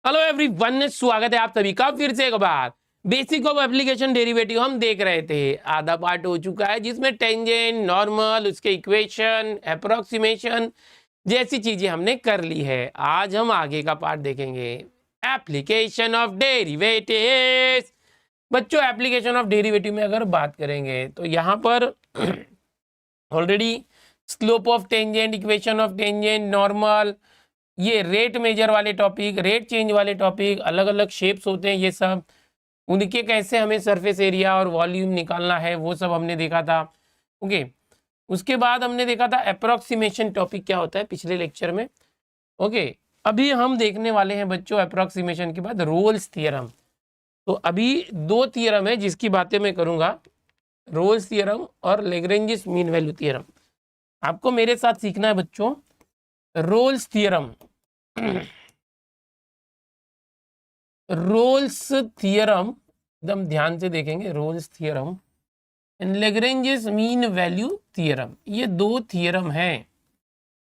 Hello everyone, स्वागत है आप सभी का फिर से एक बार बेसिक ऑफ एप्लीकेशन डेरिवेटिव हम देख रहे थे। आधा पार्ट हो चुका है जिसमें टेंजेंट, नॉर्मल, उसके इक्वेशन, अप्रोक्सीमेशन जैसी चीजें हमने कर ली है। आज हम आगे का पार्ट देखेंगे, एप्लीकेशन ऑफ डेरिवेटिव्स। बच्चों, एप्लीकेशन ऑफ डेरिवेटिव में अगर बात करेंगे तो यहाँ पर already slope of tangent, equation of tangent, normal, ये रेट मेजर वाले टॉपिक, रेट चेंज वाले टॉपिक, अलग अलग शेप्स होते हैं ये सब, उनके कैसे हमें सरफेस एरिया और वॉल्यूम निकालना है वो सब हमने देखा था। ओके, उसके बाद हमने देखा था अप्रोक्सीमेशन टॉपिक क्या होता है पिछले लेक्चर में। ओके, अभी हम देखने वाले हैं बच्चों अप्रोक्सीमेशन के बाद रोल्स थियरम। तो अभी दो थियरम है जिसकी बातें मैं करूंगा, रोल्स थियरम और लैग्रेंजिस मीन वैल्यू थियरम। आपको मेरे साथ सीखना है बच्चों रोल्स थियरम। रोल्स थियरम एकदम ध्यान से देखेंगे, Rolle's theorem and Lagrange's mean value theorem. ये दो थियरम हैं।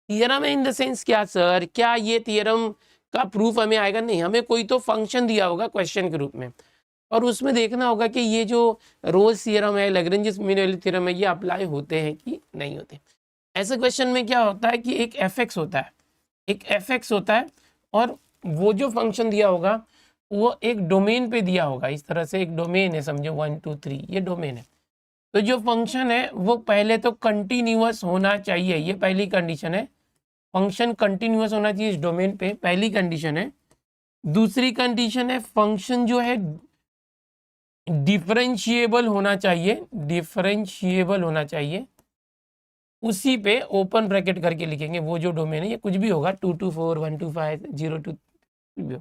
थियरम है इन द सेंस क्या सर, क्या ये थियरम का प्रूफ हमें आएगा? नहीं, हमें कोई तो फंक्शन दिया होगा क्वेश्चन के रूप में और उसमें देखना होगा कि ये जो रोल्स थियरम है, लैग्रेंजिस मीन वैल्यू थियरम है, ये अप्लाई होते हैं कि नहीं होते। ऐसे क्वेश्चन में क्या होता है कि एक एफ होता है, एक एफ होता है और वो जो फंक्शन दिया होगा वो एक डोमेन पे दिया होगा। इस तरह से एक डोमेन है, समझो 1 2 3 ये डोमेन है। तो जो फंक्शन है वो पहले तो कंटिन्यूअस होना चाहिए, ये पहली कंडीशन है। फंक्शन कंटिन्यूअस होना चाहिए इस डोमेन पे, पहली कंडीशन है। दूसरी कंडीशन है फंक्शन जो है डिफरेंशिएबल होना चाहिए, डिफरेंशिएबल होना चाहिए। उसी पे ओपन ब्रैकेट करके लिखेंगे वो जो डोमेन है, ये कुछ भी होगा 2 to 4 1 to 5 0 to 2।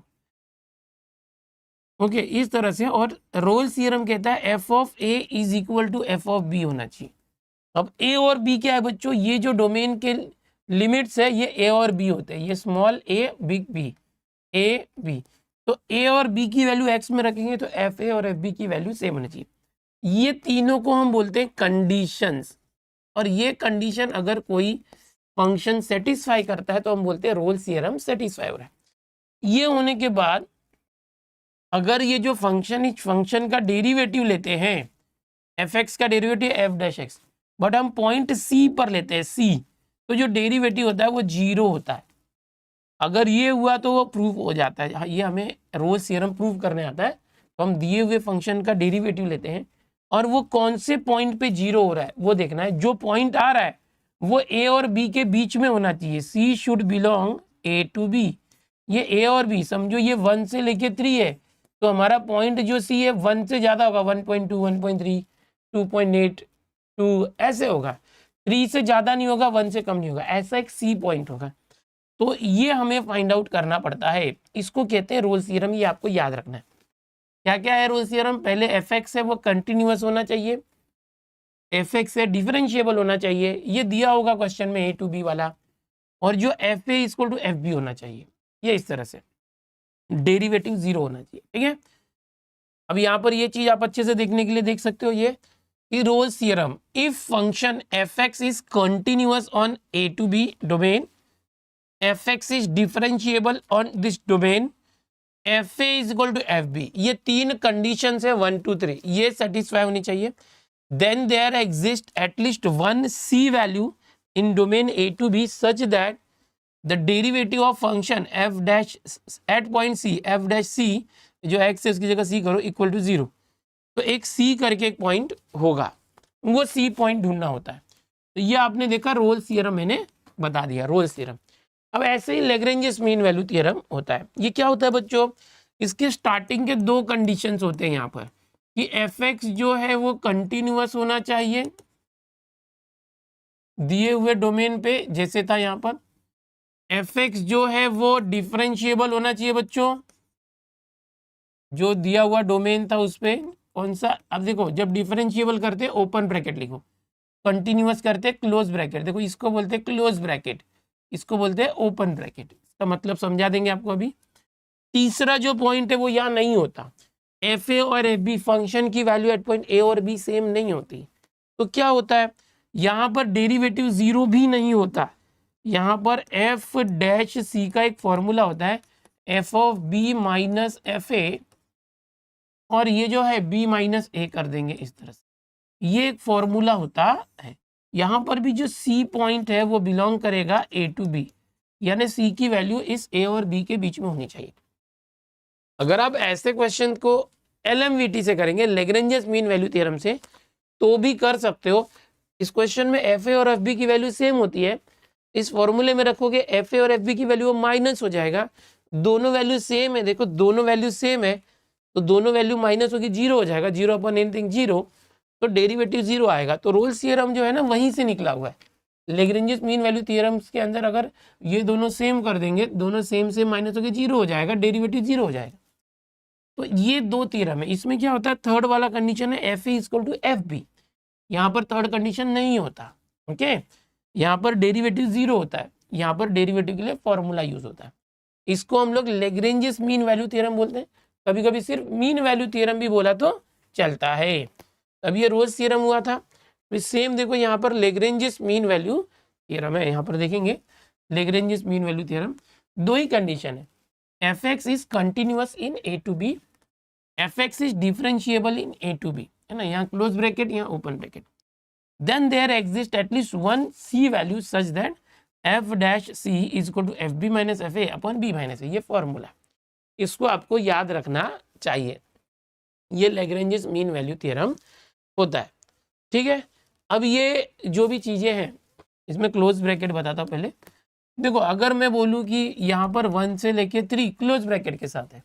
ओके, इस तरह से। और रोल्स थ्योरम कहता है f of a is equal to f of b होना चाहिए। अब ए और बी क्या है बच्चों? ये जो डोमेन के लिमिट्स है ये ए और बी होते हैं, ये small a big b, a b. तो ए और बी की वैल्यू एक्स में रखेंगे तो एफ ए और एफ बी की वैल्यू सेम होनी चाहिए। ये तीनों को हम बोलते हैं कंडीशंस। और ये कंडीशन अगर कोई फंक्शन सेटिस्फाई करता है तो हम बोलते हैं रोल्स थ्योरम सेटिस्फाई हो रहा है। ये होने के बाद अगर ये जो फंक्शन, इस फंक्शन का डेरिवेटिव लेते हैं, एफ एक्स का derivative F dash x, but हम पॉइंट सी पर लेते हैं सी, तो जो डेरिवेटिव होता है वो 0 होता है। अगर ये हुआ तो वो प्रूफ हो जाता है। ये हमें रोल्स थ्योरम प्रूफ करने आता है। तो हम दिए हुए फंक्शन का डेरिवेटिव लेते हैं और वो कौन से पॉइंट पे 0 हो रहा है वो देखना है। जो पॉइंट आ रहा है वो ए और बी के बीच में होना चाहिए। C should belong A to B. ये ए और बी समझो ये 1 से लेके 3 है, तो हमारा पॉइंट जो सी है 1 से ज़्यादा होगा, 1.2 1.3 2.8 2 ऐसे होगा। 3 से ज़्यादा नहीं होगा, 1 से कम नहीं होगा, ऐसा एक सी पॉइंट होगा। तो ये हमें फाइंड आउट करना पड़ता है, इसको कहते हैं रोल्स थ्योरम। ये आपको याद रखना है। क्या क्या है रोल्स थ्योरम? पहले एफ एक्स है वो कंटिन्यूअस होना चाहिए, एफ एक्स है डिफरेंशिएबल होना चाहिए, ये दिया होगा क्वेश्चन में ए टू बी वाला। और जो f a equal to F b होना चाहिए, ये इस तरह से डेरिवेटिव 0 होना चाहिए। ठीक है, अब यहाँ पर ये चीज आप अच्छे से देखने के लिए देख सकते हो, ये कि Rolle's theorem, if function f x is continuous on a to b domain, f x is differentiable on this domain, f a is equal to F b, ये तीन कंडीशन है 1 2 3, ये सेटिस्फाई होनी चाहिए। Then there exist at least one C value in domain A to B such that the derivative of function F dash at point C, F dash C जो X है उसकी जगह सी करो इक्वल टू 0। तो एक सी करके एक पॉइंट होगा, वो सी पॉइंट ढूंढना होता है। तो ये आपने देखा रोल्स थ्योरम मैंने बता दिया, रोल्स थ्योरम। अब ऐसे ही लैग्रेंजियस मीन वैल्यू थ्योरम होता है। ये क्या होता है बच्चों? इसके स्टार्टिंग के दो कंडीशंस होते हैं यहाँ पर कि एफ एक्स जो है वो कंटिन्यूअस होना चाहिए दिए हुए डोमेन पे, जैसे था यहाँ पर। एफ एक्स जो है वो डिफरेंशिएबल होना चाहिए बच्चों, जो दिया हुआ डोमेन था उस पर कौन सा। अब देखो, जब डिफरेंशिएबल करते ओपन ब्रैकेट लिखो, कंटिन्यूअस करते क्लोज ब्रैकेट। देखो इसको बोलते क्लोज ब्रैकेट, इसको बोलते हैं ओपन ब्रैकेट। इसका मतलब समझा देंगे आपको अभी। तीसरा जो पॉइंट है वो यहाँ नहीं होता। एफ ए और एफ बी फंक्शन की वैल्यू एट पॉइंट ए और बी सेम नहीं होती। तो क्या होता है, यहाँ पर डेरिवेटिव 0 भी नहीं होता। यहाँ पर एफ डैश सी का एक फॉर्मूला होता है, f of b minus F a, और ये जो है बी माइनस ए कर देंगे इस तरह से। ये एक फॉर्मूला होता है। यहाँ पर भी जो सी पॉइंट है वो बिलोंग करेगा ए टू बी, यानी सी की वैल्यू इस ए और बी के बीच में होनी चाहिए। अगर आप ऐसे क्वेश्चन को एलएमवीटी से करेंगे, लैग्रेंज मीन वैल्यू थ्योरम से, तो भी कर सकते हो। इस क्वेश्चन में एफ ए और एफ बी की वैल्यू सेम होती है, इस फॉर्मूले में रखोगे एफ ए और एफ बी की वैल्यू माइनस हो जाएगा। दोनों वैल्यू सेम है, देखो दोनों वैल्यू सेम है, तो दोनों वैल्यू माइनस होगी, जीरो हो जाएगा, जीरो अपॉन एनीथिंग जीरो, तो डेरिवेटिव जीरो आएगा। तो रोल्स थ्योरम जो है ना वहीं से निकला हुआ है। लैग्रेंज मीन वैल्यू थ्योरम्स के अंदर अगर ये दोनों सेम कर देंगे, दोनों सेम से माइनस होकर जीरो हो जाएगा, डेरिवेटिव जीरो हो जाएगा। तो ये दो थ्योरम है। इसमें क्या होता है, थर्ड वाला कंडीशन है f a equal to F b, यहाँ पर थर्ड कंडीशन नहीं होता। ओके, यहाँ पर डेरिवेटिव जीरो होता है, यहाँ पर डेरिवेटिव के लिए फॉर्मूला यूज होता है। इसको हम लोग लैग्रेंज मीन वैल्यू थ्योरम बोलते हैं। कभी कभी सिर्फ मीन वैल्यू थ्योरम भी बोला तो चलता है। अब ये रोल्स थ्योरम हुआ था, फिर सेम देखो यहाँ पर लैग्रेंज मीन वैल्यू थ्योरम है। यहाँ पर देखेंगे लैग्रेंज मीन वैल्यू थ्योरम, दो ही कंडीशन है, F x is continuous in A to B, F x is differentiable in A to B, है ना, यहाँ क्लोज ब्रैकेट यहाँ open bracket, then there exist at least one C value such that F dash C is equal to F B minus F A upon B minus A. ये formula, इसको आपको याद रखना चाहिए। ये लैग्रेंज मीन वैल्यू थ्योरम होता है, ठीक है। अब ये जो भी चीज़ें हैं, इसमें क्लोज ब्रैकेट बताता हूँ पहले। देखो अगर मैं बोलूँ कि यहाँ पर 1 से लेके 3 क्लोज ब्रैकेट के साथ है,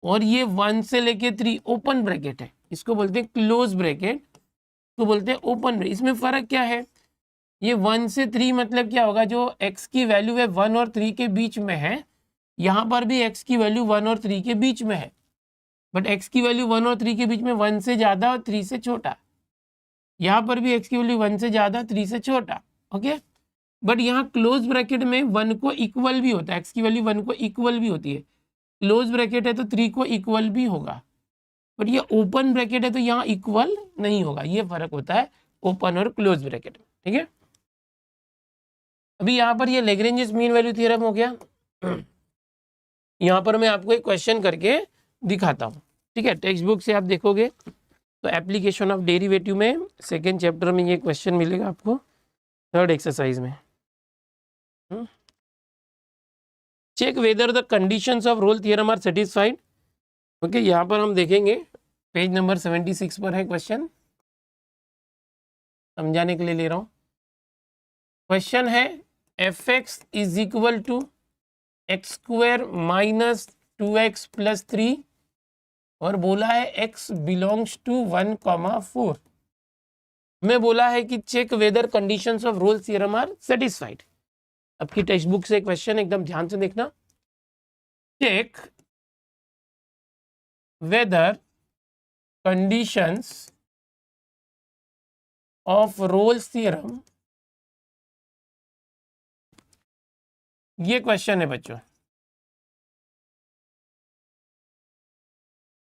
और ये 1 से लेके 3 ओपन ब्रैकेट है, इसको बोलते हैं क्लोज ब्रैकेट, तो बोलते हैं ओपन ब्रैकेट। इसमें फ़र्क क्या है, ये 1 से 3 मतलब क्या होगा, जो x की वैल्यू है 1 और 3 के बीच में है, यहाँ पर भी x की वैल्यू 1 और 3 के बीच में है, बट x की वैल्यू 1 और 3 के बीच में 1 से ज़्यादा और 3 से छोटा। यहाँ पर भी x की वैल्यू 1 से ज़्यादा 3 से छोटा, ओके। बट यहाँ क्लोज ब्रैकेट में 1 को इक्वल भी होता है, x की वैल्यू 1 को इक्वल भी होती है। क्लोज ब्रैकेट है तो 3 को इक्वल भी होगा, बट ये ओपन ब्रैकेट है तो यहाँ इक्वल नहीं होगा। ये फर्क होता है ओपन और क्लोज ब्रैकेट में, ठीक है। अभी यहाँ पर ये लैग्रेंज मीन वैल्यू थ्योरम हो गया। यहाँ पर मैं आपको एक क्वेश्चन करके दिखाता हूँ, ठीक है। टेक्स्ट बुक से आप देखोगे तो एप्लीकेशन ऑफ डेरिवेटिव में सेकेंड चैप्टर में ये क्वेश्चन मिलेगा आपको, थर्ड एक्सरसाइज में। Check whether the conditions of Rolle theorem are satisfied. Okay, यहाँ पर हम देखेंगे पेज नंबर 76 पर है क्वेश्चन, समझाने के लिए ले रहा हूँ। क्वेश्चन है F x is equal to x square minus 2x plus 3, और बोला है x बिलोंग्स टू 1,4। मैं बोला है कि check whether conditions of Rolle's theorem are satisfied. आपकी टेक्स्ट बुक से क्वेश्चन एकदम ध्यान से देखना। Check whether conditions of Rolle's theorem, ये क्वेश्चन है बच्चों।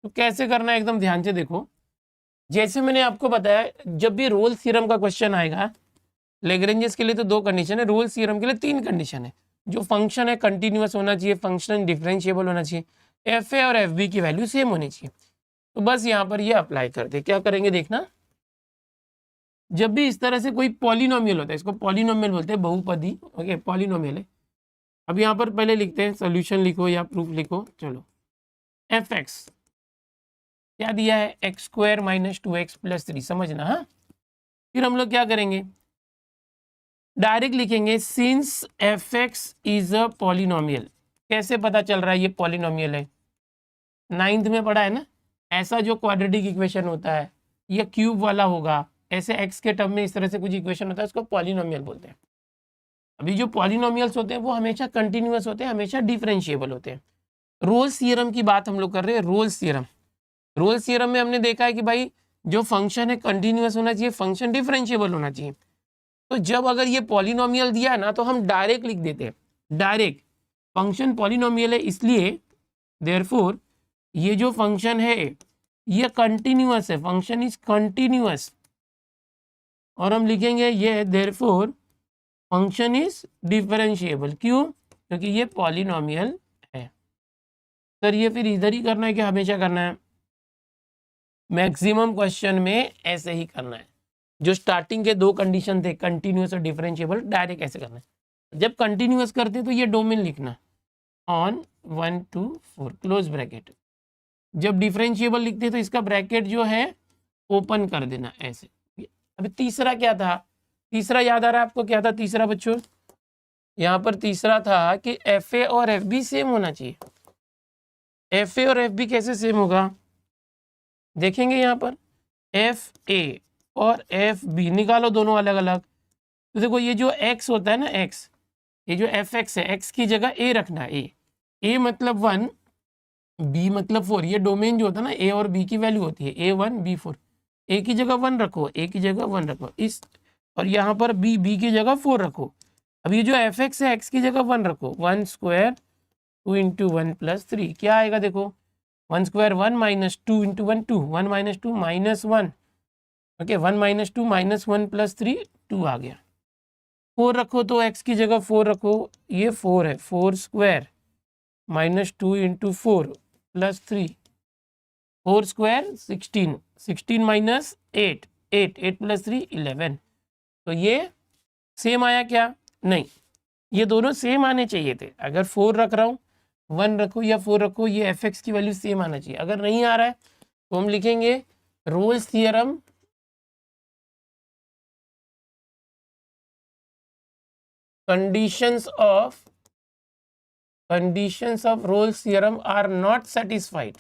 तो कैसे करना है एकदम ध्यान से देखो। जैसे मैंने आपको बताया, जब भी रोल्स थ्योरम का क्वेश्चन आएगा, लैग्रेंजेस के लिए तो 2 कंडीशन है, रोल्स थ्योरम के लिए 3 कंडीशन है। जो फंक्शन है कंटिन्यूअस होना चाहिए, फंक्शन डिफरेंशिएबल होना चाहिए, एफ ए और एफ बी की वैल्यू सेम होनी चाहिए। तो बस यहाँ पर ये अप्लाई कर दे। क्या करेंगे देखना, जब भी इस तरह से कोई पॉलिनोमियल होता है, इसको पॉलिनोमियल बोलते हैं, बहुपदी, ओके, पॉलिनोमियल है। अब यहाँ पर पहले लिखते हैं, सोल्यूशन लिखो या प्रूफ लिखो। चलो, एफ एक्स क्या दिया है, x square minus 2x plus 3, समझना। हाँ, फिर हम लोग क्या करेंगे, डायरेक्ट लिखेंगे since F x is a polynomial. कैसे पता चल रहा है ये पॉलिनोमियल है, 9th में पढ़ा है ना, ऐसा जो क्वाड्रेटिक इक्वेशन होता है ये क्यूब वाला होगा, ऐसे एक्स के टर्म में इस तरह से कुछ इक्वेशन होता है, उसको पॉलिनोमियल बोलते हैं। अभी जो पॉलिनोमियल्स होते हैं वो हमेशा कंटिन्यूअस होते हैं, हमेशा डिफरेंशिएबल होते हैं। रोल्स थ्योरम की बात हम लोग कर रहे हैं। रोल्स थ्योरम में हमने देखा है कि भाई जो फंक्शन है कंटिन्यूअस होना चाहिए, फंक्शन डिफरेंशिएबल होना चाहिए। तो जब अगर ये पॉलिनोमियल दिया है ना, तो हम डायरेक्ट लिख देते हैं, डायरेक्ट फंक्शन पॉलिनोमियल है, इसलिए देयरफॉर ये जो फंक्शन है ये कंटिन्यूअस है, फंक्शन इज कंटिन्यूअस। और हम लिखेंगे ये देयरफॉर फंक्शन इज डिफरेंशिएबल। क्यों? क्योंकि ये पॉलिनोमियल है। सर ये फिर इधर ही करना है कि हमेशा करना है? मैक्सिमम क्वेश्चन में ऐसे ही करना है। जो स्टार्टिंग के दो कंडीशन थे, कंटिन्यूअस और डिफरेंशिएबल, डायरेक्ट ऐसे करना है। जब कंटिन्यूअस करते तो ये डोमेन लिखना ऑन 1 to 4 क्लोज ब्रैकेट। जब डिफरेंशिएबल लिखते तो इसका ब्रैकेट जो है ओपन कर देना ऐसे। अभी तीसरा क्या था? तीसरा याद आ रहा है आपको? क्या था तीसरा बच्चों? यहाँ पर तीसरा था कि एफ ए और एफ बी सेम होना चाहिए। एफ ए और एफ बी कैसे सेम होगा देखेंगे। यहाँ पर एफ ए और एफ बी निकालो दोनों अलग अलग। तो देखो ये जो एक्स होता है ना, एक्स, ये जो एफ एक्स है, एक्स की जगह ए रखना है। ए मतलब 1, बी मतलब 4। ये डोमेन जो होता है ना, ए और बी की वैल्यू होती है A1 B4। ए की जगह 1 रखो, ए की जगह 1 रखो इस, और यहाँ पर बी की जगह 4 रखो। अब ये जो एफ एक्स है, एक्स की जगह 1 रखो। 1 स्क्वायर 2 इंटू 1 प्लस 3 क्या आएगा देखो। 1 square 1 minus 2 into 1 2, 1 minus 2 minus 1। Okay, 1 minus 2 minus 1 plus 3 2 आ गया। 4 रखो तो एक्स की जगह 4 रखो, ये 4 है। 4 square minus 2 into 4 plus 3, 4 square 16, 16 minus 8, 8 plus 3 11। तो ये सेम आया क्या? नहीं, ये दोनों सेम आने चाहिए थे। अगर 4 रख रहा हूँ, 1 रखो या 4 रखो, ये एफ एक्स की वैल्यू सेम आना चाहिए। अगर नहीं आ रहा है तो हम लिखेंगे Rolle's theorem conditions of Rolle's theorem are not satisfied।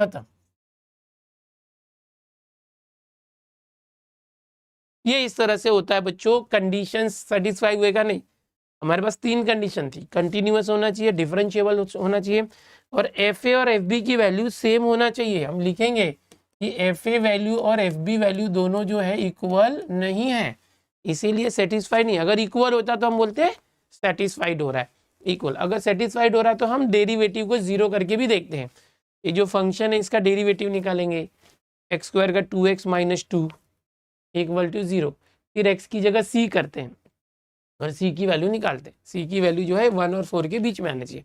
खत्म। ये इस तरह से होता है बच्चों। कंडीशंस सेटिस्फाई हुएगा नहीं। हमारे पास 3 कंडीशन थी, कंटिन्यूअस होना चाहिए, डिफरेंशिएबल होना चाहिए, और एफ ए और एफ बी की वैल्यू सेम होना चाहिए। हम लिखेंगे कि एफ ए वैल्यू और एफ बी वैल्यू दोनों जो है इक्वल नहीं है, इसीलिए सेटिस्फाई नहीं। अगर इक्वल होता तो हम बोलते हैं सेटिस्फाइड हो रहा है। इक्वल अगर सेटिस्फाइड हो रहा है तो हम डेरिवेटिव को जीरो करके भी देखते हैं। ये जो फंक्शन है इसका डेरिवेटिव निकालेंगे, एक्स स्क्वायर का 2x माइनस 2 इक्वल टू 0। फिर x की जगह c करते हैं और c की वैल्यू निकालते हैं। c की वैल्यू जो है 1 और 4 के बीच में आना चाहिए।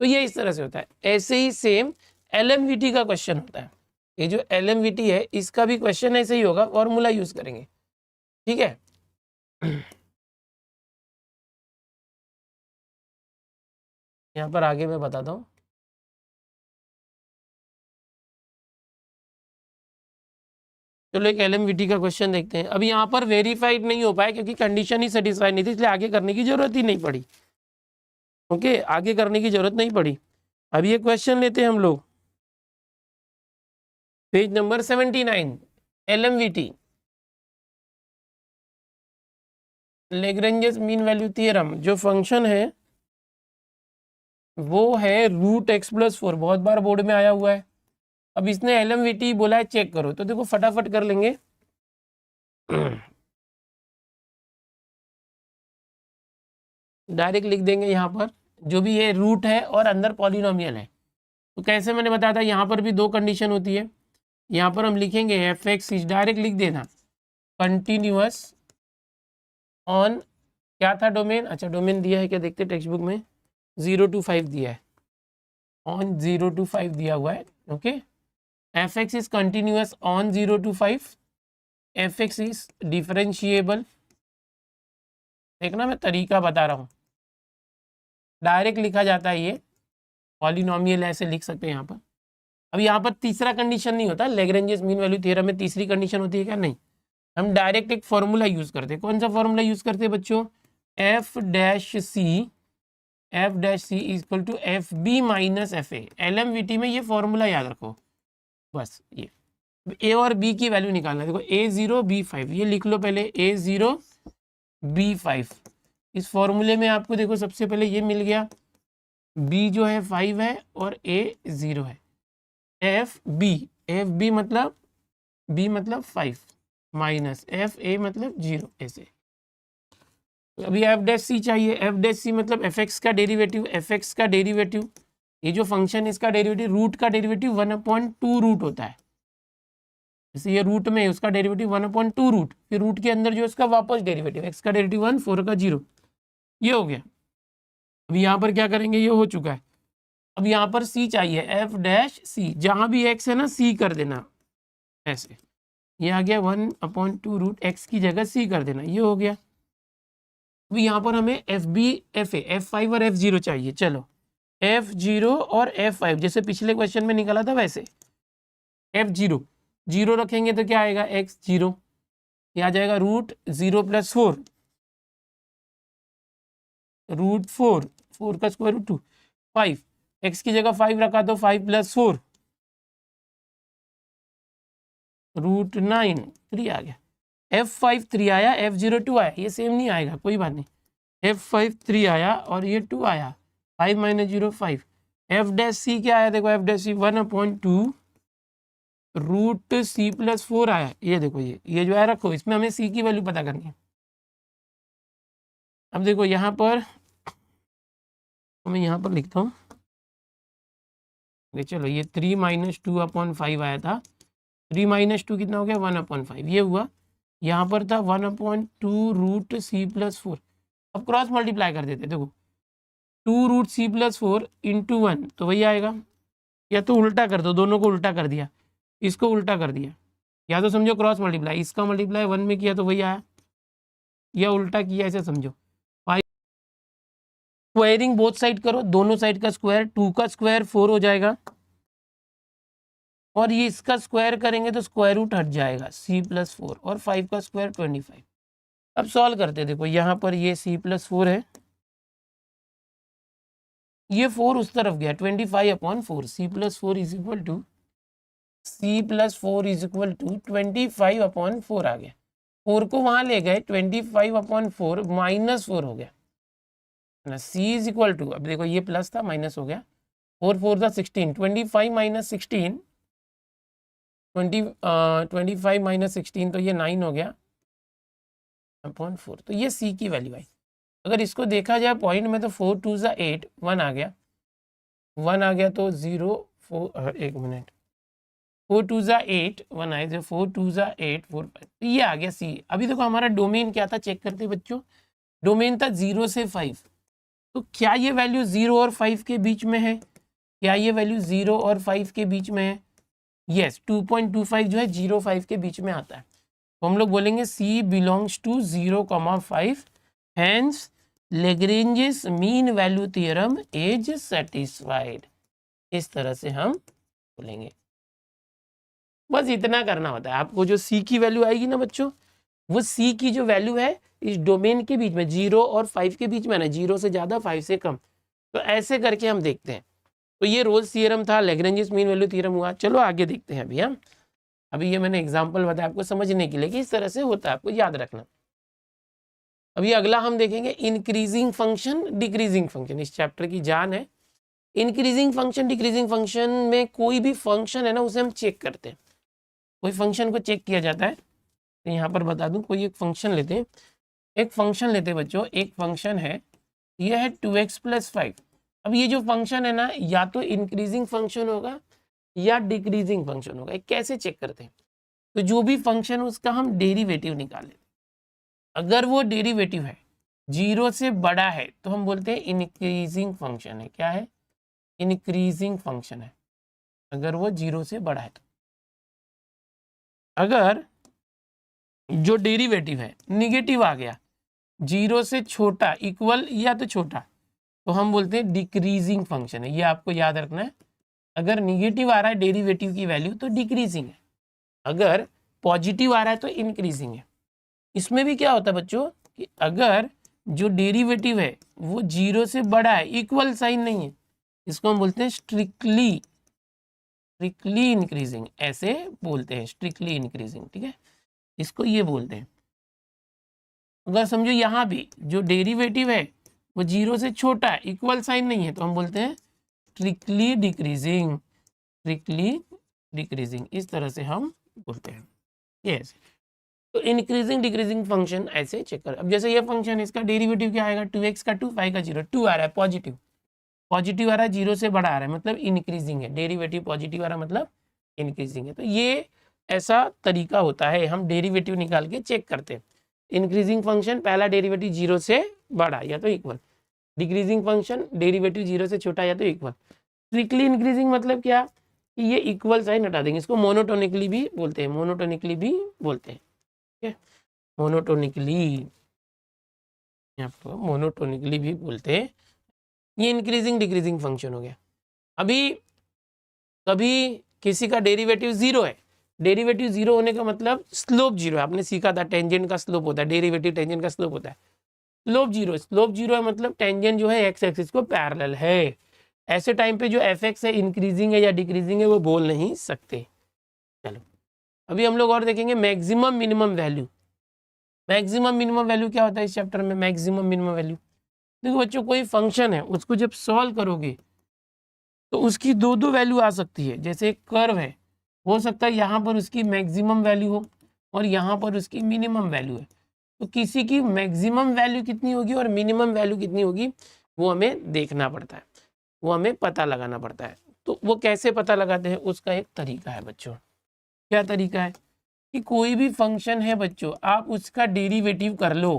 तो ये इस तरह से होता है। ऐसे ही सेम LMVT का क्वेश्चन होता है। ये जो LMVT है इसका भी क्वेश्चन ऐसे ही होगा, फॉर्मूला यूज करेंगे। ठीक है, यहाँ पर आगे मैं बताता हूँ। चलो एक LMVT का क्वेश्चन देखते हैं। अब यहाँ पर वेरीफाइड नहीं हो पाया क्योंकि कंडीशन ही सेटिस्फाई नहीं थी, इसलिए आगे करने की जरूरत ही नहीं पड़ी। ओके, आगे करने की जरूरत नहीं पड़ी। अब ये क्वेश्चन लेते हैं हम लोग, page number 79, LMVT Lagrange's mean value theorem. जो फंक्शन है वो है रूट एक्स प्लस 4, बहुत बार बोर्ड में आया हुआ है। अब इसने LMVT बोला है चेक करो, तो देखो फटाफट कर लेंगे। डायरेक्ट लिख देंगे यहाँ पर जो भी ये रूट है और अंदर पॉलिनोमियल है। तो कैसे मैंने बताया था, यहाँ पर भी 2 कंडीशन होती है। यहाँ पर हम लिखेंगे एफ एक्स इज, डायरेक्ट लिख देना, कंटिन्यूअस ऑन, क्या था डोमेन, अच्छा डोमेन दिया है क्या देखते टेक्स्ट बुक में, 0 to 5 दिया है, ऑन 0 to 5 दिया हुआ है। Okay, F x is continuous on 0 to 5, F x is differentiable. देखना मैं तरीका बता रहा हूँ, डायरेक्ट लिखा जाता है, ये पॉलिनोमियल ऐसे लिख सकते हैं यहाँ पर। अब यहाँ पर तीसरा कंडीशन नहीं होता, लैग्रेंजेस मीन वैल्यू थ्योरम में तीसरी कंडीशन होती है क्या? नहीं, हम डायरेक्ट एक फॉर्मूला यूज करते हैं। कौन सा फॉर्मूला यूज करते हैं बच्चों? F dash c equal to F B minus F a. LMVT में ये फॉर्मूला याद रखो बस। ये ए और बी की वैल्यू निकालना, देखो A0 B5, ये लिख लो पहले, A0 B5। इस फॉर्मूले में आपको देखो सबसे पहले ये मिल गया, B जो है 5 है और A 0 है। एफ बी मतलब B मतलब 5 माइनस एफ ए मतलब 0 ऐसे। अभी एफ डैश सी चाहिए। एफ डैश सी मतलब एफ एक्स का डेरिवेटिव, एफ एक्स का डेरिवेटिव, ये जो फंक्शन है इसका डेरिवेटिव, रूट का डेरिवेटिव 1/2 रूट होता है। जैसे ये रूट में उसका डेरिवेटिव 1/2 रूट, फिर रूट के अंदर जो इसका वापस डेरिवेटिव, एक्स का डेरिवेटिव 1, 4 का 0, ये हो गया। अभी यहाँ पर क्या करेंगे, ये हो चुका है। अब यहाँ पर सी चाहिए, एफ डैश सी, जहाँ भी एक्स है ना सी कर देना ऐसे, ये आ गया 1/2 रूट एक्स की जगह सी कर देना, ये हो गया। अभी यहाँ पर हमें f b f a f 5 और एफ 0 चाहिए। चलो एफ 0 और एफ 5 जैसे पिछले क्वेश्चन में निकला था वैसे एफ 0 0 रखेंगे तो क्या आएगा एक्स 0, ये आ जाएगा रूट 0 + 4 रूट 4 4 का स्क्वायर रूट 2 5, एक्स की जगह 5 रखा तो 5 + 4 रूट 9 3 आ गया। F5 3 आया, F0 2 आया, ये सेम नहीं आएगा कोई बात नहीं। F5 3 आया और ये 2 आया, 5 - 0 5। F डैश सी क्या आया देखो, F डैश सी 1/2 रूट सी + 4 आया, ये देखो ये जो है रखो, इसमें हमें सी की वैल्यू पता करनी है। अब देखो यहाँ पर मैं यहाँ पर लिखता हूँ, चलो ये 3 - 2/5 आया था, 3 - 2 कितना हो गया 1/5, ये हुआ। यहाँ पर था 1/2 रूट सी + 4। अब क्रॉस मल्टीप्लाई कर देते, देखो 2 रूट सी + 4 × 1 तो वही आएगा, या तो उल्टा कर दो, दोनों को उल्टा कर दिया, इसको उल्टा कर दिया, या तो समझो क्रॉस मल्टीप्लाई, इसका मल्टीप्लाई 1 में किया तो वही आया, या उल्टा किया ऐसे समझो। स्क्वायरिंग बोथ साइड करो, दोनों साइड का स्क्वायर, 2 का स्क्वायर 4 हो जाएगा और ये इसका स्क्वायर करेंगे तो स्क्वायर रूट हट जाएगा c + 4 और 5 का स्क्वायर 25। अब सॉल्व करते देखो, यहाँ पर ये c + 4 है, ये 4 उस तरफ गया 25/4, c + 4 = c + 4 = 25/4 आ गया। 4 को वहां ले गए 25/4 -4 हो गया ना, c = अब देखो ये प्लस था माइनस हो गया, 4 4 था 16, 25 - 16 25 - 16 तो ये 9 हो गया /4, तो ये c की वैल्यू आई। अगर इसको देखा जाए पॉइंट में तो 4 2 = 8, 1 आ गया, 1 आ गया तो 0 4 एक मिनट, 4 2 = 8 1 आए, 4 2 = 8 4 5, तो ये आ गया c। अभी देखो हमारा डोमेन क्या था, चेक करते बच्चों, डोमेन था 0 से 5, तो क्या ये वैल्यू 0 और 5 के बीच में है, क्या ये वैल्यू 0 और 5 के बीच में है? यस, 2.25 जो है 0 5 के बीच में आता है, तो हम लोग बोलेंगे c belongs to 0,5, hence Lagrange's mean value theorem is satisfied. इस तरह से हम बोलेंगे, बस इतना करना होता है आपको। जो c की वैल्यू आएगी ना बच्चों, वो c की जो वैल्यू है इस डोमेन के बीच में 0 और 5 के बीच में ना, 0 से ज़्यादा 5 से कम, तो ऐसे करके हम देखते हैं। तो ये रोल्स थ्योरम था, लेग्रेंजेस मीन वैल्यू थ्योरम हुआ। चलो आगे देखते हैं अभी हम, अभी ये मैंने एग्जांपल बताया आपको समझने के लिए कि इस तरह से होता है, आपको याद रखना। अभी अगला हम देखेंगे इंक्रीजिंग फंक्शन डिक्रीजिंग फंक्शन, इस चैप्टर की जान है। इंक्रीजिंग फंक्शन डिक्रीजिंग फंक्शन में कोई भी फंक्शन है ना, उसे हम चेक करते हैं, कोई फंक्शन को चेक किया जाता है। तो यहाँ पर बता दूं, कोई एक फंक्शन लेते हैं, एक फंक्शन लेते हैं बच्चों, एक फंक्शन है, यह है 2x + 5। अब ये जो फंक्शन है ना, या तो इंक्रीजिंग फंक्शन होगा या डिक्रीजिंग फंक्शन होगा। कैसे चेक करते हैं, तो जो भी फंक्शन उसका हम डेरिवेटिव निकालें, अगर वो डेरिवेटिव है 0 से बड़ा है तो हम बोलते हैं इंक्रीजिंग फंक्शन है। क्या है? इंक्रीजिंग फंक्शन है, अगर वो 0 से बड़ा है तो। अगर जो डेरिवेटिव है निगेटिव आ गया, 0 से छोटा, इक्वल या तो छोटा, तो हम बोलते हैं डिक्रीजिंग फंक्शन है। ये आपको याद रखना है, अगर निगेटिव आ रहा है डेरिवेटिव की वैल्यू तो डिक्रीजिंग है, अगर पॉजिटिव आ रहा है तो इंक्रीजिंग है। इसमें भी क्या होता है बच्चों कि अगर जो डेरिवेटिव है वो 0 से बड़ा है, इक्वल साइन नहीं है, इसको हम बोलते हैं स्ट्रिक्टली इंक्रीजिंग, ऐसे बोलते हैं स्ट्रिक्टली इंक्रीजिंग। ठीक है, इसको ये बोलते हैं। अगर समझो यहाँ भी जो डेरिवेटिव है वो 0 से छोटा है, इक्वल साइन नहीं है, तो हम बोलते हैं स्ट्रिक्टली डिक्रीजिंग, इस तरह से हम बोलते हैं। यस, तो इंक्रीजिंग डिक्रीजिंग फंक्शन ऐसे चेक कर। अब जैसे ये फंक्शन, इसका डेरिवेटिव क्या आएगा, 2x का 2 5 का 0, 2 आ रहा है पॉजिटिव आ रहा है, 0 से बड़ा आ रहा है, मतलब इंक्रीजिंग है। डेरिवेटिव पॉजिटिव आ रहा है मतलब इंक्रीजिंग है। तो ये ऐसा तरीका होता है, हम डेरिवेटिव निकाल के चेक करते हैं। इंक्रीजिंग फंक्शन पहला डेरिवेटिव 0 से बड़ा या तो इक्वल, डिक्रीजिंग फंक्शन डेरिवेटिव 0 से छोटा या तो इक्वल। स्ट्रिक्टली इंक्रीजिंग मतलब क्या कि ये इक्वल साइन हटा देंगे, इसको मोनोटोनिकली भी बोलते हैं, मोनोटोनिकली भी बोलते हैं, ठीक है, मोनोटोनिकली, आपको मोनोटोनिकली भी बोलते हैं। ये इंक्रीजिंग डिक्रीजिंग फंक्शन हो गया। अभी कभी किसी का डेरिवेटिव जीरो है, डेरिवेटिव जीरो होने का मतलब स्लोप जीरो है, आपने सीखा था टेंजेंट का स्लोप होता है, डेरिवेटिव टेंजेंट का स्लोप होता है, स्लोप जीरो, स्लोप जीरो है मतलब टेंजेंट जो है एक्स एक्सिस को पैरेलल है। ऐसे टाइम पे जो एफ एक्स है इंक्रीजिंग है या डिक्रीजिंग है वो बोल नहीं सकते। चलो अभी हम लोग और देखेंगे maximum minimum value. Maximum minimum value क्या होता है इस चैप्टर में? मैक्सिमम मिनिमम वैल्यू, देखो बच्चों कोई फंक्शन है उसको जब सॉल्व करोगे तो उसकी दो दो वैल्यू आ सकती है। जैसे एक कर्व है, हो सकता है यहाँ पर उसकी मैक्सिमम वैल्यू हो और यहाँ पर उसकी मिनिमम वैल्यू है, तो किसी की मैक्सिमम वैल्यू कितनी होगी और मिनिमम वैल्यू कितनी होगी वो हमें देखना पड़ता है, वो हमें पता लगाना पड़ता है। तो वो कैसे पता लगाते हैं उसका एक तरीका है बच्चों। क्या तरीका है कि कोई भी फंक्शन है बच्चों, आप उसका डेरिवेटिव कर लो।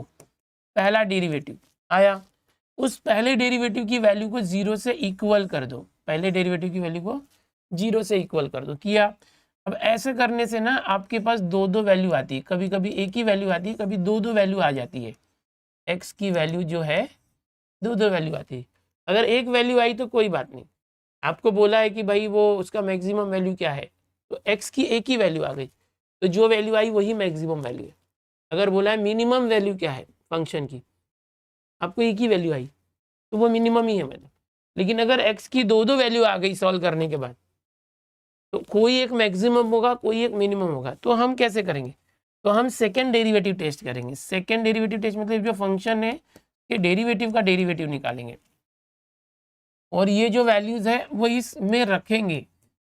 पहला डेरिवेटिव आया, उस पहले डेरिवेटिव की वैल्यू को जीरो से इक्वल कर दो, पहले डेरिवेटिव की वैल्यू को जीरो से इक्वल कर दो, किया। अब ऐसे करने से ना आपके पास दो दो वैल्यू आती है, कभी कभी एक ही वैल्यू आती है, कभी दो दो वैल्यू आ जाती है। एक्स की वैल्यू जो है दो दो वैल्यू आती है। अगर एक वैल्यू आई तो कोई बात नहीं, आपको बोला है कि भाई वो उसका मैक्सिमम वैल्यू क्या है, तो एक्स की एक ही वैल्यू आ गई, तो जो वैल्यू आई वही मैक्सिमम वैल्यू है। अगर बोला है मिनिमम वैल्यू क्या है फंक्शन की, आपको एक ही वैल्यू आई तो वो मिनिमम ही है मतलब। लेकिन अगर एक्स की दो दो वैल्यू आ गई सॉल्व करने के बाद, तो कोई एक मैक्सिमम होगा कोई एक मिनिमम होगा, तो हम कैसे करेंगे? तो हम सेकेंड डेरिवेटिव टेस्ट करेंगे। सेकेंड डेरिवेटिव टेस्ट मतलब जो फंक्शन है कि डेरिवेटिव का डेरिवेटिव निकालेंगे और ये जो वैल्यूज है वो इसमें रखेंगे।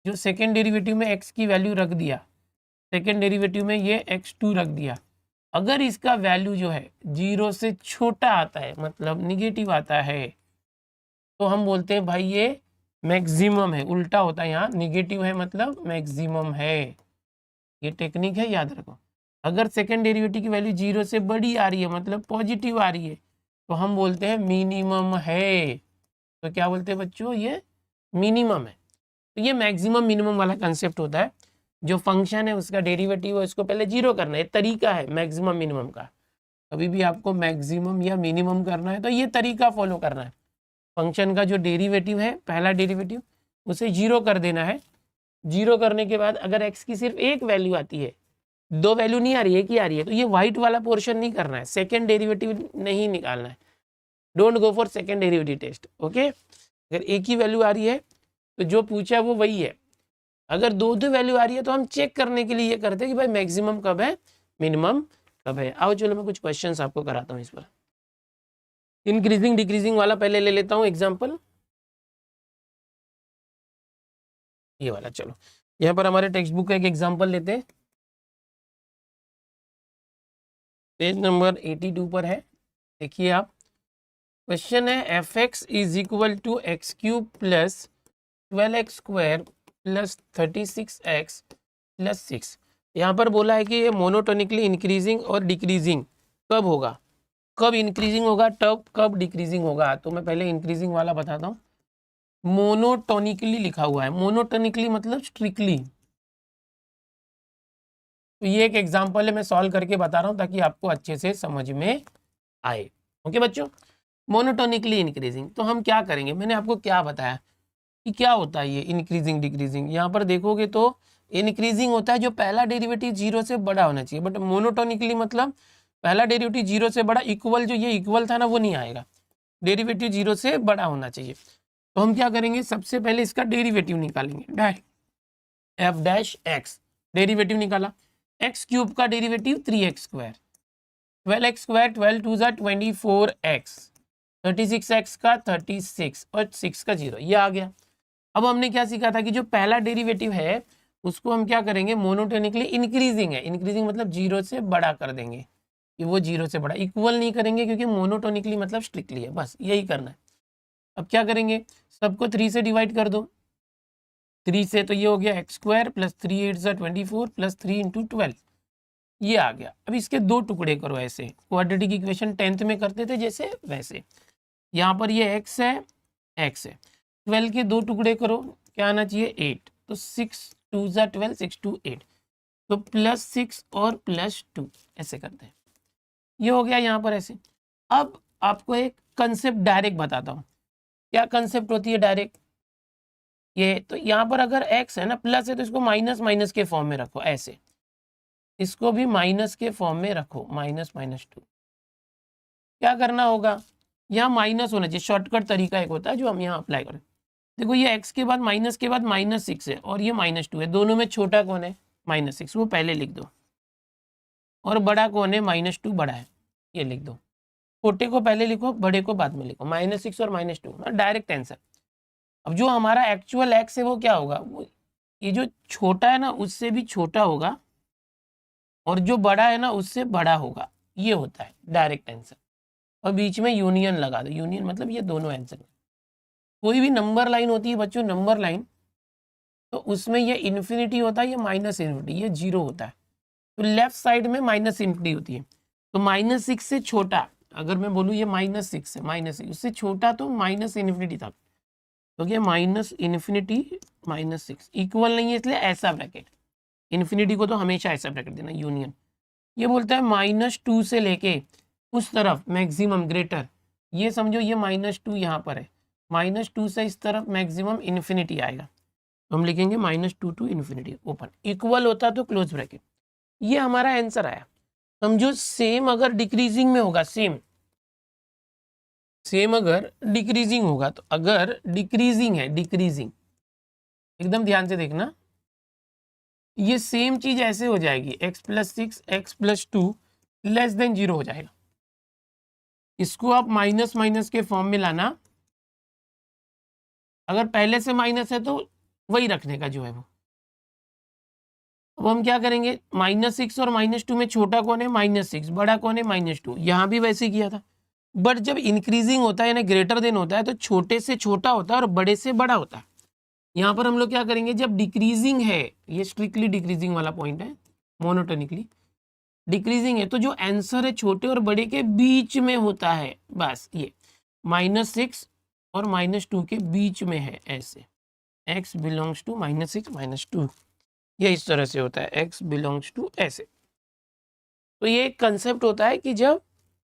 जो सेकेंड डेरिवेटिव में एक्स की वैल्यू रख दिया, सेकेंड डेरिवेटिव में ये x2 रख दिया, अगर इसका वैल्यू जो है जीरो से छोटा आता है मतलब निगेटिव आता है, तो हम बोलते हैं भाई ये मैक्सिमम है। उल्टा होता है, यहाँ निगेटिव है मतलब मैक्सिमम है। ये टेक्निक है, याद रखो। अगर सेकेंड डेरिवेटिव की वैल्यू जीरो से बड़ी आ रही है मतलब पॉजिटिव आ रही है, तो हम बोलते हैं मिनिमम है। तो क्या बोलते हैं बच्चों? ये मिनिमम है। तो ये मैक्सिमम मिनिमम वाला कंसेप्ट होता है। जो फंक्शन है उसका डेरिवेटिव है उसको पहले जीरो करना है, तरीका है मैक्सिमम मिनिमम का। कभी भी आपको मैक्सिमम या मिनिमम करना है तो ये तरीका फॉलो करना है। फंक्शन का जो डेरिवेटिव है पहला डेरिवेटिव उसे जीरो कर देना है। जीरो करने के बाद अगर एक्स की सिर्फ एक वैल्यू आती है, दो वैल्यू नहीं आ रही है, एक ही आ रही है, तो ये व्हाइट वाला पोर्शन नहीं करना है, सेकेंड डेरिवेटिव नहीं निकालना है। Don't go for second derivative test, okay. अगर एक ही वैल्यू आ रही है तो जो पूछा है वो वही है। अगर दो दो वैल्यू आ रही है तो हम चेक करने के लिए ये करते हैं कि भाई मैक्सिमम कब है मिनिमम कब है। आओ चलो मैं कुछ क्वेश्चंस आपको कराता हूँ इस पर। इंक्रीजिंग डिक्रीजिंग वाला पहले ले लेता हूँ एग्जांपल, ये वाला। चलो यहाँ पर हमारे टेक्स्ट बुक का एक एग्जांपल लेते हैं, पेज नंबर 82 पर है। देखिए आप, क्वेश्चन है F x is equal to x cube plus 12x square plus 36x plus 6। यहाँ पर बोला है कि ये मोनोटोनिकली इंक्रीजिंग और डिक्रीजिंग कब होगा, कब इंक्रीजिंग होगा तब कब डिक्रीजिंग होगा। तो मैं पहले इंक्रीजिंग वाला बताता हूँ। मोनोटोनिकली लिखा हुआ है, मोनोटोनिकली मतलब स्ट्रिक्टली। तो ये एक एग्जांपल है, मैं सॉल्व करके बता रहा हूँ ताकि आपको अच्छे से समझ में आए। ओके बच्चों, मोनोटोनिकली इंक्रीजिंग तो हम क्या करेंगे, मैंने आपको क्या बताया कि क्या होता है ये इंक्रीजिंग डिक्रीजिंग। यहाँ पर देखोगे तो इंक्रीजिंग होता है जो पहला डेरिवेटिव जीरो से बड़ा होना चाहिए, बट मोनोटोनिकली मतलब पहला डेरिवेटिव जीरो से बड़ा, इक्वल जो ये इक्वल था ना वो नहीं आएगा, डेरिवेटिव जीरो से बड़ा होना चाहिए। तो हम क्या करेंगे, सबसे पहले इसका डेरिवेटिव निकालेंगे, एफ डैश एक्स, डेरिवेटिव निकाला। एक्स क्यूब का derivative 3x square, 12x square 12 two ज़ा 24x, 36x का 36 और 6 का 0, ये आ गया। अब हमने क्या सीखा था कि जो पहला डेरिवेटिव है उसको हम क्या करेंगे, मोनोटोनिकली इंक्रीजिंग है, इंक्रीजिंग मतलब जीरो से बड़ा कर देंगे कि वो जीरो से बड़ा, इक्वल नहीं करेंगे क्योंकि मोनोटोनिकली मतलब स्ट्रिक्टली है, बस यही करना है। अब क्या करेंगे, सबको 3 से डिवाइड कर दो, 3 से तो ये हो गया एक्स स्क्वायर प्लस 3 8 ज़ा 24 प्लस 3 इंटू 12, ये आ गया। अब इसके दो टुकड़े करो, ऐसे क्वाड्रेटिक इक्वेशन 10th में करते थे जैसे वैसे। यहाँ पर ये x है, x है, 12 के 2 टुकड़े करो, क्या आना चाहिए 8, तो 6 2 ज़ा 12, 6 2 8, तो +6 और +2 ऐसे करते हैं। ये हो गया यहाँ पर ऐसे। अब आपको एक कंसेप्ट डायरेक्ट बताता हूँ। क्या कंसेप्ट होती है डायरेक्ट? ये तो यहाँ पर अगर x है ना प्लस है तो इसको माइनस माइनस के फॉर्म में रखो ऐसे, इसको भी माइनस के फॉर्म में रखो, -2। क्या करना होगा, यहाँ माइनस होना चाहिए, शॉर्टकट तरीका एक होता है जो हम यहाँ अप्लाई करें। देखो ये x के बाद -6 है और ये -2 है, दोनों में छोटा कौन है -6, वो पहले लिख दो, और बड़ा कौन है -2 बड़ा है, ये लिख दो। छोटे को पहले लिखो, बड़े को बाद में लिखो, -6 और -2 डायरेक्ट आंसर। अब जो हमारा एक्चुअल x है वो क्या होगा, वो ये जो छोटा है ना उससे भी छोटा होगा और जो बड़ा है ना उससे बड़ा होगा, ये होता है डायरेक्ट आंसर। और बीच में यूनियन लगा दो, यूनियन मतलब ये दोनों आंसर। कोई भी नंबर लाइन होती है बच्चों, नंबर लाइन, तो उसमें ये इन्फिनिटी होता है, ये माइनस इन्फिनिटी, ये जीरो होता है, तो लेफ्ट साइड में माइनस इन्फिनिटी होती है। तो -6 से छोटा, अगर मैं बोलूँ ये -6 है, -6 उससे छोटा तो माइनस इन्फिनिटी था, तो ये माइनस इन्फिनिटी -6 इक्वल नहीं है, इसलिए ऐसा ब्रैकेट, इन्फिनिटी को तो हमेशा ऐसा ब्रैकेट देना, यूनियन। ये बोलता है -2 से लेके उस तरफ मैक्सिमम ग्रेटर, ये समझो ये -2 यहाँ पर है, -2 से इस तरफ मैक्सिमम इन्फिनिटी आएगा, तो हम लिखेंगे -2 टू इन्फिनिटी ओपन, इक्वल होता तो क्लोज ब्रैकेट। ये हमारा आंसर आया। समझो सेम अगर डिक्रीजिंग में होगा, सेम अगर डिक्रीजिंग होगा, तो अगर डिक्रीजिंग है, डिक्रीजिंग एकदम ध्यान से देखना, ये सेम चीज ऐसे हो जाएगी, x+6 x+2 लेस देन 0 हो जाएगा। इसको आप माइनस माइनस के फॉर्म में लाना, अगर पहले से माइनस है तो वही रखने का जो है वो। अब हम क्या करेंगे, -6 और -2 में छोटा कौन है -6, बड़ा कौन है -2, यहाँ भी वैसे ही किया था। बट जब इंक्रीजिंग होता है यानी ग्रेटर देन होता है तो छोटे से छोटा होता है और बड़े से बड़ा होता है। यहाँ पर हम लोग क्या करेंगे, जब डिक्रीजिंग है, ये स्ट्रिक्टली डिक्रीजिंग वाला पॉइंट है, मोनोटोनिकली डिक्रीजिंग है, तो जो आंसर है छोटे और बड़े के बीच में होता है, बस ये -6 और -2 के बीच में है ऐसे, x बिलोंग्स टू -6 -2, ये इस तरह से होता है, x बिलोंग्स टू ऐसे। तो ये एक कंसेप्ट होता है कि जब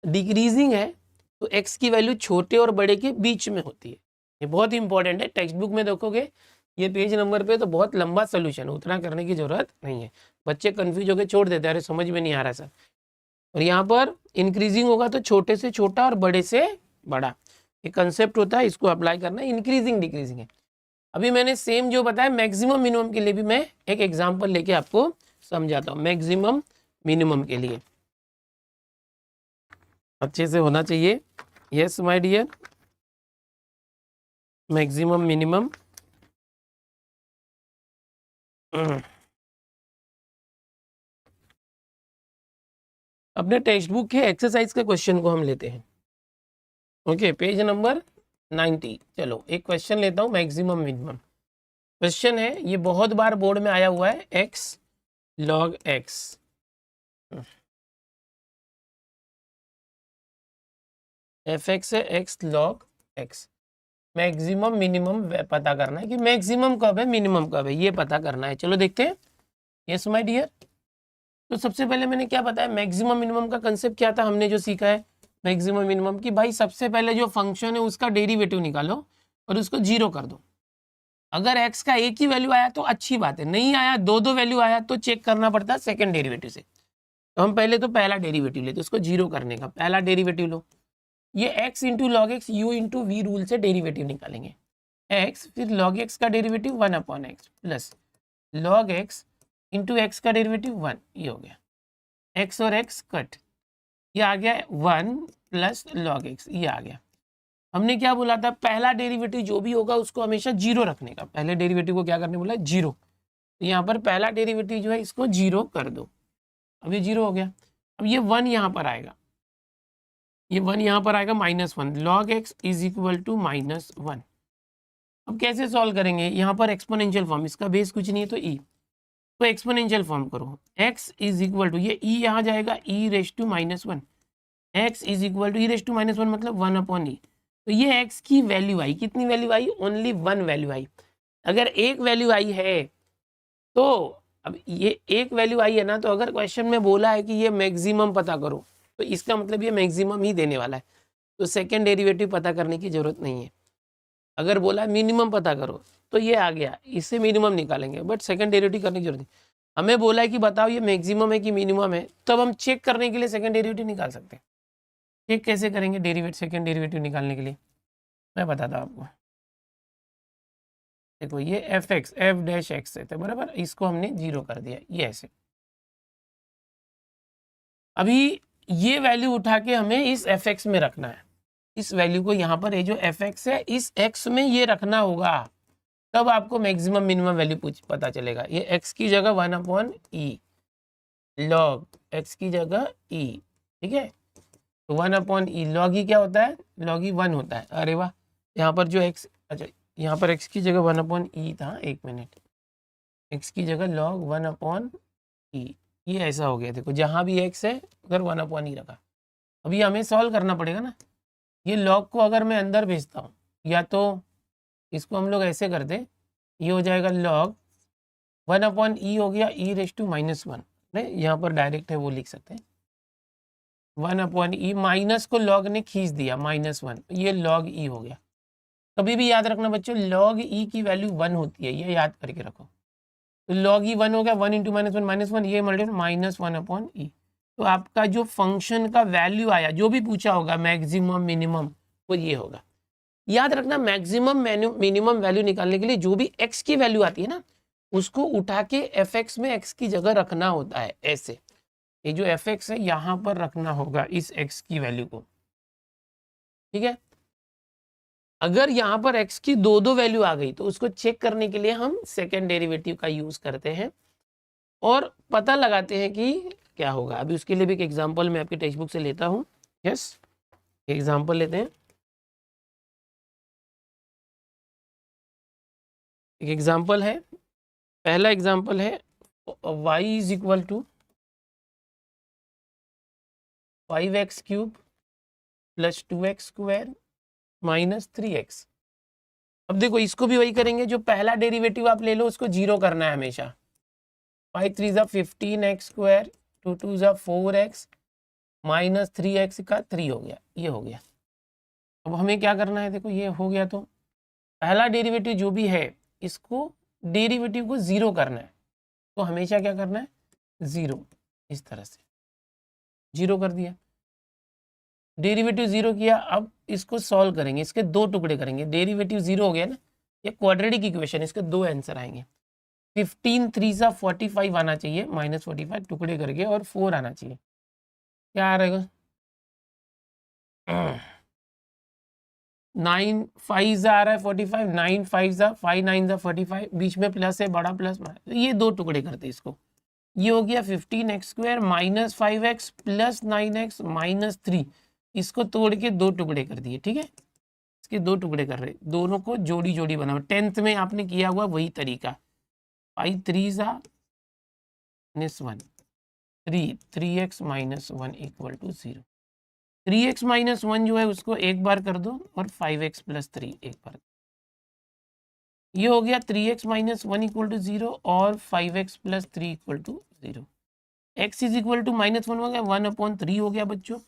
डिक्रीजिंग है तो x की वैल्यू छोटे और बड़े के बीच में होती है। ये बहुत इंपॉर्टेंट है, टेक्स्ट बुक में देखोगे ये पेज नंबर पे तो बहुत लंबा सोल्यूशन है, उतना करने की जरूरत नहीं है, बच्चे कंफ्यूज होकर छोड़ देते हैं, अरे समझ में नहीं आ रहा सर। और यहाँ पर इंक्रीजिंग होगा तो छोटे से छोटा और बड़े से बड़ा, ये कंसेप्ट होता है, इसको अप्लाई करना है। इंक्रीजिंग डिक्रीजिंग है। अभी मैंने सेम जो बताया मैक्सिमम मिनिमम के लिए भी मैं एक एग्जांपल लेके आपको समझाता हूँ। मैक्सिमम मिनिमम के लिए अच्छे से होना चाहिए, yes my dear, maximum minimum. अपने टेक्स्ट बुक के एक्सरसाइज के क्वेश्चन को हम लेते हैं। Okay, page number 90। चलो एक क्वेश्चन लेता हूँ, मैक्सिमम मिनिमम क्वेश्चन है, ये बहुत बार बोर्ड में आया हुआ है, x log x, fx है x log x। Maximum minimum पता करना है कि मैक्सिमम कब है मिनिमम कब है, ये पता करना है। चलो देखते हैं। यस माय डियर, तो सबसे पहले मैंने क्या बताया, मैक्सिमम मिनिमम का कंसेप्ट क्या था, हमने जो सीखा है मैक्सिमम मिनिमम की, भाई सबसे पहले जो फंक्शन है उसका डेरिवेटिव निकालो और उसको 0 कर दो। अगर x का एक ही वैल्यू आया तो अच्छी बात है, नहीं आया दो वैल्यू आया तो चेक करना पड़ता है सेकंड डेरिवेटिव से। तो हम पहले तो पहला डेरिवेटिव लेते, उसको 0 करने का पहला डेरिवेटिव लो, ये x into log x u into v rule से डेरिवेटिव निकालेंगे, x फिर log x का derivative 1/x plus log x into x का डेरिवेटिव 1, ये हो गया, x और x कट, ये आ गया 1 प्लस log x, ये आ गया। हमने क्या बोला था, पहला डेरिवेटिव जो भी होगा उसको हमेशा 0 रखने का, पहले डेरिवेटिव को क्या करने बोला 0, तो यहाँ पर पहला डेरिवेटिव जो है इसको 0 कर दो, अब ये 0 हो गया। अब ये 1 यहाँ पर आएगा, ये 1 यहाँ पर आएगा -1, log x is equal to -1। अब कैसे सॉल्व करेंगे, यहाँ पर एक्सपोनेंशियल फॉर्म, इसका बेस कुछ नहीं है तो e, तो एक्सपोनेंशियल फॉर्म करो, x इज इक्वल टू, ये e यहाँ जाएगा e raise to -1, x is equal to e raise to -1 मतलब 1/e, तो ये x की वैल्यू आई, कितनी वैल्यू आई? ओनली वन वैल्यू आई। अगर एक वैल्यू आई है तो अब ये एक वैल्यू आई है ना, तो अगर क्वेश्चन में बोला है कि ये मैक्सिमम पता करो तो इसका मतलब ये मैक्सिमम ही देने वाला है, तो सेकेंड डेरिवेटिव पता करने की जरूरत नहीं है। अगर बोला मिनिमम पता करो तो ये आ गया, इससे मिनिमम निकालेंगे, बट सेकेंड डेरिवेटिव करने की जरूरत नहीं। हमें बोला है कि बताओ ये मैक्सिमम है कि मिनिमम है, तब हम चेक करने के लिए सेकेंड डेरिवेटिव निकाल सकते हैं। चेक कैसे करेंगे डेरिवेटिव, सेकेंड डेरिवेटिव निकालने के लिए मैं बताता हूँ आपको। देखो ये F x F dash x है, तो बराबर इसको हमने जीरो कर दिया, ये ऐसे। अभी ये वैल्यू उठा के हमें इस एफ एक्स में रखना है, इस वैल्यू को यहाँ पर ये जो एफ एक्स है इस एक्स में ये रखना होगा, तब आपको मैक्सिमम मिनिमम वैल्यू पता चलेगा। ये एक्स की जगह 1/e लॉग एक्स की जगह e, ठीक है, तो 1/e लॉग ई क्या होता है? लॉग ई 1 होता है। अरे वाह, यहाँ पर जो x, अच्छा यहाँ पर x की जगह 1/e था, एक मिनट, x की जगह log 1/e, ये ऐसा हो गया। देखो जहाँ भी x है उधर 1/e रखा। अभी हमें सॉल्व करना पड़ेगा ना, ये log को अगर मैं अंदर भेजता हूँ, या तो इसको हम लोग ऐसे करते, ये हो जाएगा log 1/e हो गया e⁻⁻1, नहीं यहाँ पर डायरेक्ट है वो लिख सकते हैं, 1/e माइनस को log ने खींच दिया -1, ये log e हो गया। कभी भी याद रखना बच्चों, log e की वैल्यू 1 होती है, ये याद करके रखो। तो log e 1 हो गया, 1 × -1 ये मल्टीप्लाई -1/e। तो आपका जो फंक्शन का वैल्यू आया, जो भी पूछा होगा मैक्सिमम मिनिमम, वो ये होगा। याद रखना मैक्सिमम मिनिमम वैल्यू निकालने के लिए जो भी x की वैल्यू आती है ना, उसको उठा के fx में x की जगह रखना होता है, ऐसे। ये जो fx है यहाँ पर रखना होगा इस x की वैल्यू को, ठीक है। अगर यहाँ पर x की दो वैल्यू आ गई तो उसको चेक करने के लिए हम सेकेंड डेरिवेटिव का यूज करते हैं और पता लगाते हैं कि क्या होगा। अभी उसके लिए भी एक एग्जांपल मैं आपके टेक्स्ट बुक से लेता हूँ। यस, एग्जांपल लेते हैं। एक एग्जांपल है, पहला एग्जांपल है y is equal to 5x³ plus 2x² minus 3x। अब देखो इसको भी वही करेंगे, जो पहला डेरिवेटिव आप ले लो उसको जीरो करना है हमेशा। 5 3 ज़ा 15x², 2 2 ज़ा 4x माइनस 3x का 3 हो गया, ये हो गया। अब हमें क्या करना है, देखो ये हो गया, तो पहला डेरिवेटिव जो भी है इसको डेरिवेटिव को जीरो करना है, तो हमेशा क्या करना है, जीरो, इस तरह से जीरो कर दिया, डेरिवेटिव जीरो किया। अब इसको सॉल्व करेंगे, इसके दो टुकड़े करेंगे, डेरिवेटिव जीरो हो गया ना, ये क्वाड्रेटिक इक्वेशन, इसके दो आंसर आएंगे। 15 3 ज़ा 45 आना चाहिए, -45 टुकड़े करके, और 4 आना चाहिए। क्या आ रहेगा, 9 5 ज़ा आ रहा है 45, 9 5 ज़ा 5 9 ज़ा 45, बीच में प्लस है, बड़ा प्लस, ये दो टुकड़े करते इसको, ये हो गया 15x² minus 5x plus 9x minus 3, इसको तोड़ के दो टुकड़े कर दिए, ठीक है। इसके दो टुकड़े कर रहे, दोनों को जोड़ी जोड़ी बना, 10th में आपने किया हुआ वही तरीका। 5 3 ज़ा -1 3 3x minus 1 equal to 0। 3x minus 1 जो है उसको एक बार कर दो, और 5x प्लस 3 एक बार। ये हो गया 3x माइनस 1 इक्वल टू 0 और 5x plus 3 equal to 0। x is equal to -1 हो गया, 1/3 हो गया बच्चों,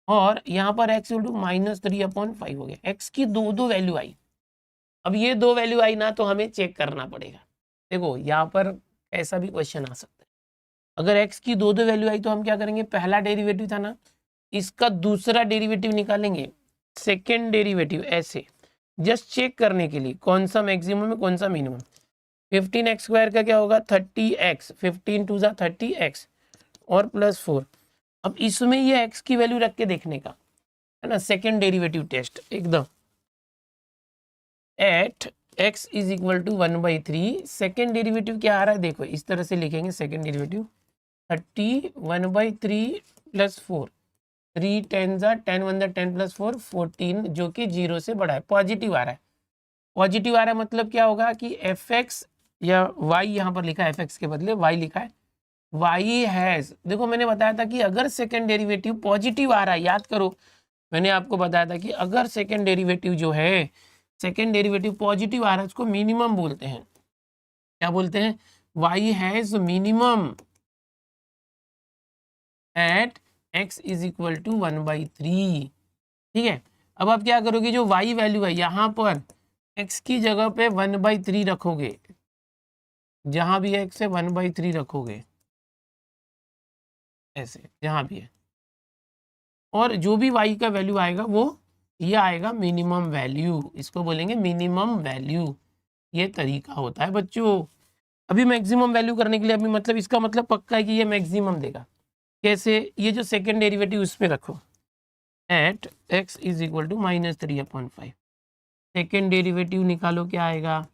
और यहाँ पर x इक्वल टू -3/5 हो गया। x की दो वैल्यू आई। अब ये दो वैल्यू आई ना, तो हमें चेक करना पड़ेगा। देखो यहाँ पर ऐसा भी क्वेश्चन आ सकता है, अगर x की दो वैल्यू आई तो हम क्या करेंगे, पहला डेरिवेटिव था ना, इसका दूसरा डेरिवेटिव निकालेंगे, सेकेंड डेरिवेटिव, ऐसे जस्ट चेक करने के लिए कौन सा मैक्सिमम है कौन सा मिनिमम। 15x² का क्या होगा, 30x, 15 2 ज़ा 30x और प्लस 4। अब इसमें ये x की वैल्यू रख के देखने का है ना, सेकेंड डेरिवेटिव टेस्ट एकदम। At x is equal to 1/3, second derivative क्या आ रहा है, देखो इस तरह से लिखेंगे, सेकेंड डेरिवेटिव 30 1/3 प्लस 4, 3 10 ज़ा 10 1 ज़ा 10 प्लस 4 14, जो कि 0 से बड़ा है, पॉजिटिव आ रहा है। पॉजिटिव आ रहा है मतलब क्या होगा कि fx या y, यहाँ पर लिखा है fx के बदले y लिखा है, y हैज़, देखो मैंने बताया था कि अगर सेकेंड डेरिवेटिव पॉजिटिव आ रहा है, याद करो, मैंने आपको बताया था कि अगर सेकेंड डेरिवेटिव जो है, सेकेंड डेरिवेटिव पॉजिटिव आ रहा है, उसको मिनिमम बोलते हैं। क्या बोलते हैं? y has minimum at x is equal to 1/3। ठीक है, अब आप क्या करोगे, जो y वैल्यू है यहाँ पर x की जगह पे 1/3 रखोगे, जहां भी x है 1/3 रखोगे, ऐसे जहां भी है, और जो भी y का वैल्यू आएगा वो ये आएगा मिनिमम वैल्यू, इसको बोलेंगे मिनिमम वैल्यू। ये तरीका होता है बच्चों। अभी मैक्सिमम वैल्यू करने के लिए, अभी मतलब इसका मतलब पक्का है कि ये मैक्सिमम देगा। कैसे? ये जो सेकेंड डेरिवेटिव उस पर रखो, at x is equal to -3/5। Second derivative निकालो, क्या आएगा?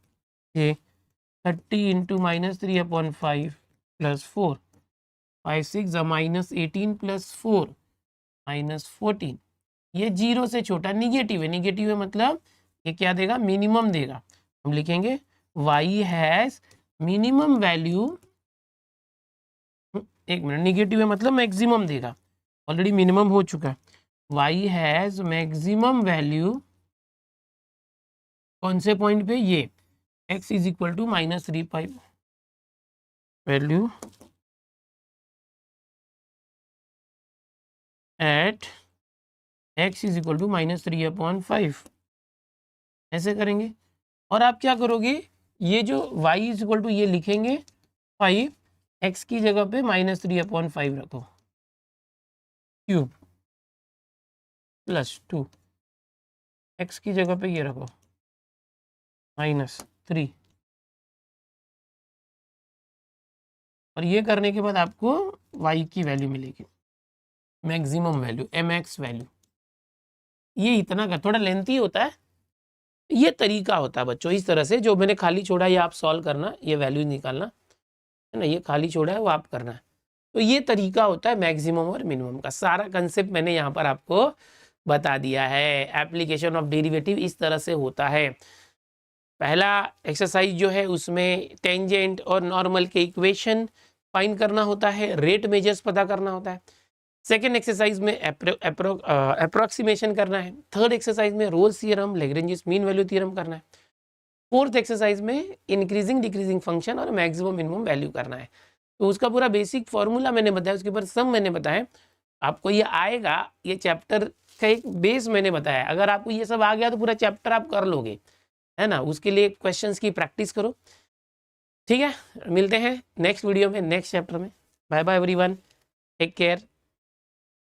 ये 30 इंटू -3/5 प्लस 4, 5 6 -18 प्लस 4 -14। ये 0 से छोटा निगेटिव है, निगेटिव है मतलब ये क्या देगा? मिनिमम देगा। हम लिखेंगे y हैज मिनिमम वैल्यू, एक मिनट, निगेटिव है मतलब मैक्सिमम देगा, ऑलरेडी मिनिमम हो चुका है। y हैज मैक्सिमम वैल्यू कौन से पॉइंट पे? ये x is equal to -3/5 value at x is equal to -3/5, ऐसे करेंगे। और आप क्या करोगे, ये जो y इज इक्वल टू ये लिखेंगे 5, x की जगह पे -3/5 रखो, क्यूब प्लस 2, x की जगह पे ये रखो -3, और ये करने के बाद आपको y की वैल्यू मिलेगी, मैक्सिमम वैल्यू, mx वैल्यू। ये इतना का थोड़ा लेंथी होता है, ये तरीका होता है बच्चों। इस तरह से जो मैंने खाली छोड़ा ये आप सॉल्व करना, ये वैल्यू निकालना है ना, ये खाली छोड़ा है वो आप करना है। तो ये तरीका होता है मैक्सिमम और मिनिमम का। सारा कंसेप्ट मैंने यहाँ पर आपको बता दिया है। एप्लीकेशन ऑफ डेरिवेटिव इस तरह से होता है। पहला एक्सरसाइज जो है उसमें टेंजेंट और नॉर्मल के इक्वेशन फाइंड करना होता है, रेट मेजर्स पता करना होता है। सेकेंड एक्सरसाइज में अप्रोक्सीमेशन करना है। थर्ड एक्सरसाइज में Rolle's theorem, Lagrange mean value theorem करना है। फोर्थ एक्सरसाइज में इंक्रीजिंग डिक्रीजिंग फंक्शन और मैक्सिमम मिनिमम वैल्यू करना है। तो उसका पूरा बेसिक फॉर्मूला मैंने बताया, उसके ऊपर सब मैंने बताया, आपको ये आएगा। ये चैप्टर का एक बेस मैंने बताया, अगर आपको ये सब आ गया तो पूरा चैप्टर आप कर लोगे, है ना। उसके लिए क्वेश्चंस की प्रैक्टिस करो, ठीक है। मिलते हैं नेक्स्ट वीडियो में, नेक्स्ट चैप्टर में। Bye bye everyone, take care.